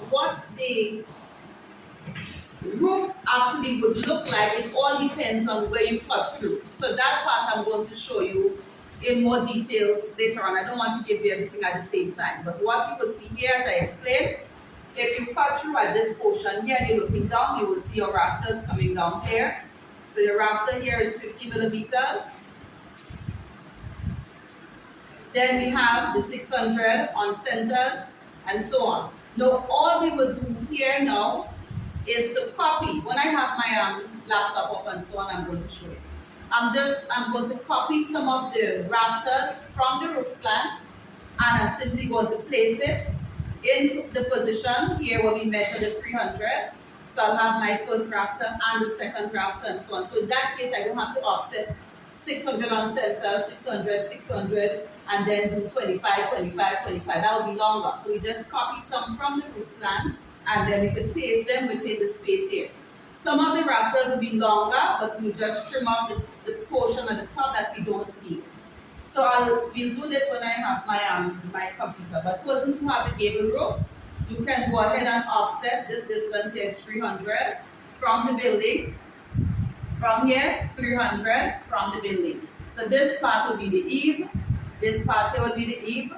what the roof actually would look like, it all depends on where you cut through. So that part I'm going to show you in more details later on. I don't want to give you everything at the same time. But what you will see here, as I explained, if you cut through at this portion here and you're looking down, you will see your rafters coming down here. So your rafter here is 50 millimeters. Then we have the 600 on centers and so on. Now all we will do here now is to copy. When I have my laptop up and so on, I'm going to show you. I'm going to copy some of the rafters from the roof plan, and I'm simply going to place it in the position here where we measure the 300. So I'll have my first rafter and the second rafter and so on. So in that case, I don't have to offset 600 on center, 600, 600, and then do 25, 25, 25. That would be longer. So we just copy some from the roof plan, and then we can place them within the space here. Some of the rafters will be longer, but we just trim off the portion at the top that we don't need. So we'll do this when I have my computer. But persons who have a gable roof, you can go ahead and offset. This distance here is 300 from the building. From here, 300 from the building. So this part will be the eave. This part here will be the eave.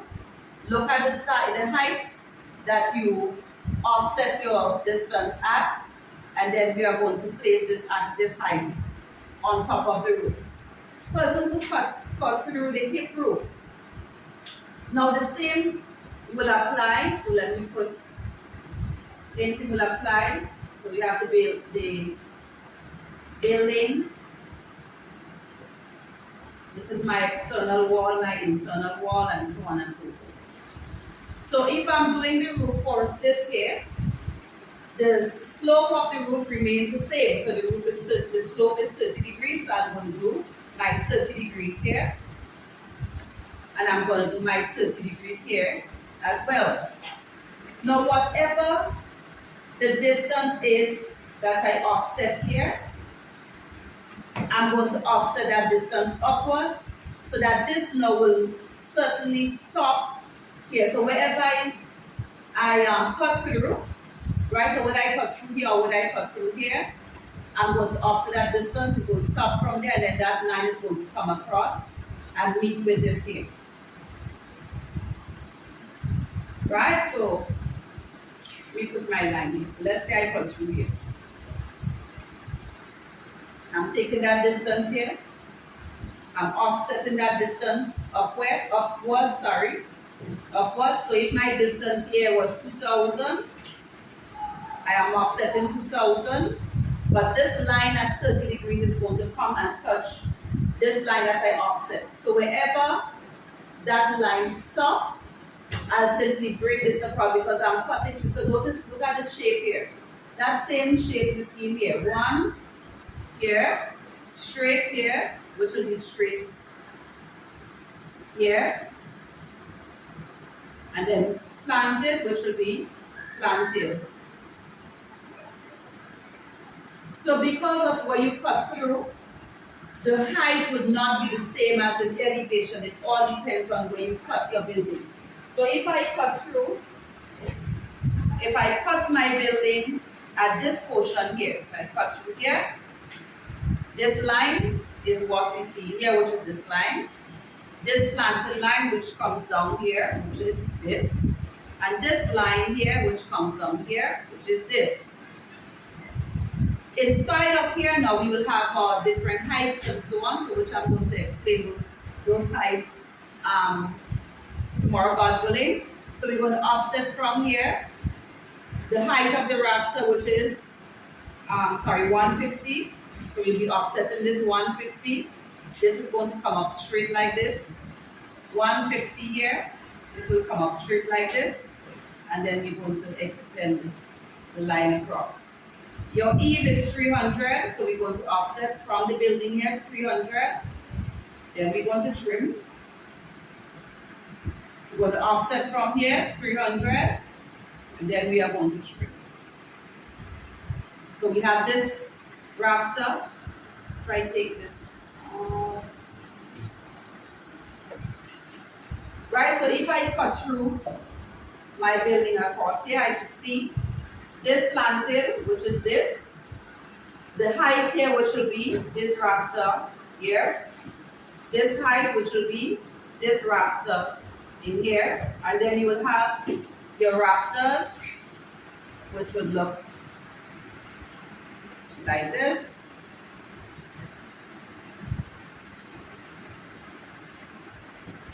Look at the side, the heights that you offset your distance at, and then we are going to place this at this height on top of the roof. Persons who cut through the hip roof. Now the same will apply. So let me put, same thing will apply. So we have the building. This is my external wall, my internal wall, and so on and so forth. So if I'm doing the roof for this here, the slope of the roof remains the same. So the slope is 30 degrees. So I'm going to do my 30 degrees here, and I'm going to do my 30 degrees here as well. Now whatever the distance is that I offset here, I'm going to offset that distance upwards, so that this now will certainly stop here. So wherever I cut through, right? So when I cut through here or when I cut through here, I'm going to offset that distance. It will stop from there, and then that line is going to come across and meet with this here. Right? So we put my line here. So let's say I cut through here. I'm taking that distance here. I'm offsetting that distance upward. So if my distance here was 2000, I am offsetting 2000. But this line at 30 degrees is going to come and touch this line that I offset. So wherever that line stops, I'll simply break this apart because I'm cutting through. So notice, look at the shape here. That same shape you see here. One here, straight here, which will be straight here, and then slanted, which will be slanted. So because of where you cut through, the height would not be the same as in elevation. It all depends on where you cut your building. So if I cut my building at this portion here, so I cut through here, this line is what we see here, which is this line. This slanted line, which comes down here, which is this. And this line here, which comes down here, which is this. Inside of here now, we will have different heights and so on, so which I'm going to explain those heights tomorrow, God willing. So we're going to offset from here the height of the rafter, which is 150. So we'll be offsetting this 150. This is going to come up straight like this. 150 here. This will come up straight like this. And then we're going to extend the line across. Your eave is 300. So we're going to offset from the building here 300. Then we're going to trim. We're going to offset from here 300. And then we are going to trim. So we have this rafter. If I take this right, so if I cut through my building across here, I should see this slanted, which is this. The height here, which will be this rafter here. This height, which will be this rafter in here. And then you will have your rafters, which would look like this.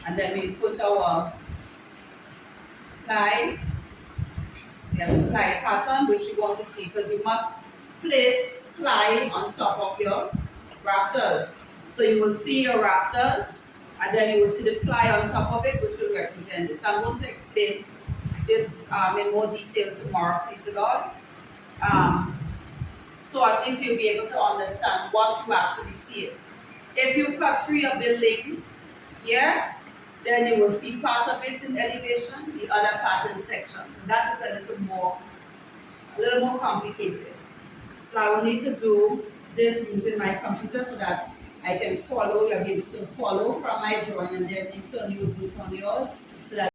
And then we put our ply. So you have a ply pattern, which you want to see, because you must place ply on top of your rafters. So you will see your rafters, and then you will see the ply on top of it, which will represent this. I'm going to explain this in more detail tomorrow, please God. So at least you'll be able to understand what you actually see. If you cut through your building here, then you will see part of it in elevation, the other part in sections. And that is a little more complicated. So I will need to do this using my computer so that I can follow, you'll be able to follow from my drawing, and then in turn you will do it on yours so that